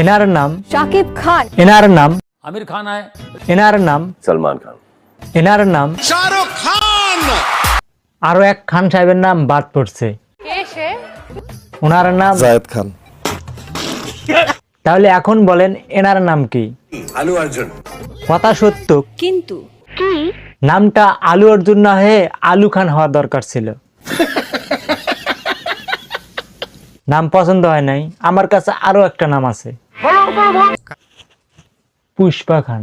এনার নাম शाकिब खान, এনার নাম आमिर खान है, এনার নাম सलमान खान, এনার নাম শাহরুখ খান। আরো এক খান সাহেবের নাম বাদ পড়ছে, ওনার নাম জায়েদ খান। তাহলে এখন বলেন এনার নাম কি? आलू अर्जुन, কথা সত্য, किंतु নামটা আলু অর্জুন না হয়ে আলু খান হওয়া দরকার ছিল। নাম পছন্দ হয় নাই, আমার কাছে আরো একটা নাম আছে, পুষ্পা খান।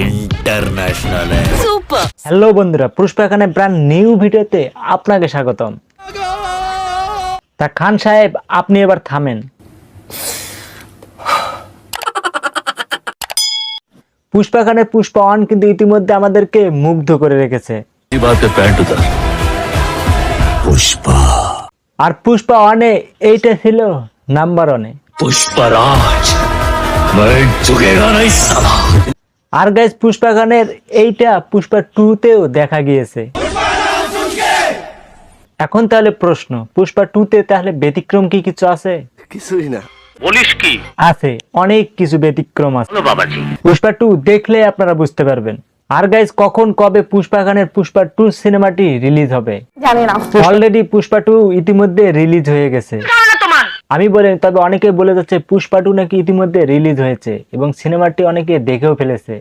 इंटरनेशनल है। सुपर হ্যালো বন্ধুরা, পুষ্পা খানের ব্র্যান্ড নিউ ভিডিওতে আপনাকে স্বাগতম। তা খান সাহেব, আপনি এবার থামেন। পুষ্পা খানের পুষ্পা 1 কিন্তু ইতিমধ্যে আমাদেরকে মুগ্ধ করে রেখেছে। बात पे पैंट उतार। पुष्पा, আর পুষ্পা 1 এ এইটা ছিল নাম্বার 1 এ। पुष्पराज, मैं झुकेगा नहीं साला। আর গাইস, পুষ্পা খানের এইটা পুষ্পা 2 তেও দেখা গিয়েছে। এখন তাহলে প্রশ্ন, পুষ্পা 2 তে তাহলে ব্যতিক্রম কি কিছু আছে? কিছুই না। আছে, অনেক কিছু ব্যতিক্রম আছে। बाबाजी, পুষ্পা 2 দেখলে আপনারা বুঝতে পারবেন। আর গাইস, কখন কবে পুষ্পা খানের পুষ্পা 2 সিনেমাটি রিলিজ হবে? जाने ना অলরেডি পুষ্পা 2 ইতিমধ্যে রিলিজ হয়ে গেছে। আমি বলি, তবে অনেকে বলে যাচ্ছে পুষ্পা 2 নাকি ইতিমধ্যে রিলিজ হয়েছে এবং সিনেমাটি অনেকে দেখেও ফেলেছে।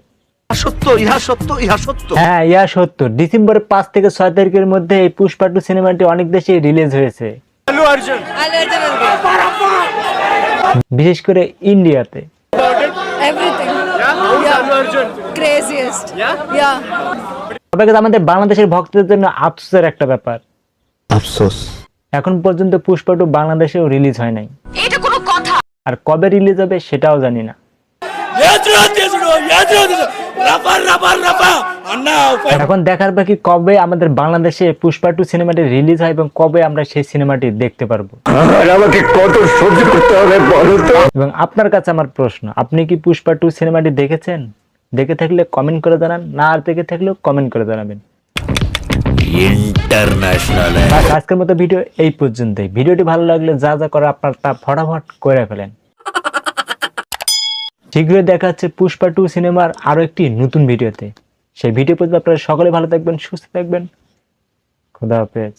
সত্য, ইহা সত্য, ইহা সত্য। হ্যাঁ, ইয়া সত্য। ডিসেম্বরের 5 থেকে 6 তারিখের মধ্যে এই পুষ্পা 2 সিনেমাটি অনেক দেশে রিলিজ হয়েছে, आलू अर्जुन, বিশেষ করে ইন্ডিয়াতে। एवरीथिंग क्रेजीएस्ट या তবে কিন্তু আমাদের বাংলাদেশের ভক্তদের জন্য আফসোসের একটা ব্যাপার, আফসোস। এখন পর্যন্ত পুষ্পা 2 বাংলাদেশেও রিলিজ হয় নাই। এটা কোনো কথা আর কবে রিলিজ হবে সেটাও জানি না। এখন দেখার বাকি কবে আমাদের বাংলাদেশে পুষ্পা 2 সিনেমাটি রিলিজ হয় এবং কবে আমরা সেই সিনেমাটি দেখতে পারবো। আমাকে কত সহ্য করতে হবে বলো তো। এবং আপনার কাছে আমার প্রশ্ন, আপনি কি পুষ্পা 2 সিনেমাটি দেখেছেন? দেখে থাকলে কমেন্ট করে জানান, না আর দেখে থাকলেও কমেন্ট করে জানাবেন। इंटरनेशनल है। বাস, আজকের মতো ভিডিও এই পর্যন্তই। ভিডিওটি ভালো লাগলে যা যা করে আপনার তা ফটাফট করে ফেলেন। শীঘ্রই দেখা হচ্ছে পুষ্পা 2 সিনেমার আরো একটি নতুন ভিডিওতে। সেই ভিডিও পর্যন্ত আপনারা সকলে ভালো থাকবেন, সুস্থ থাকবেন। খোদা হাফেজ।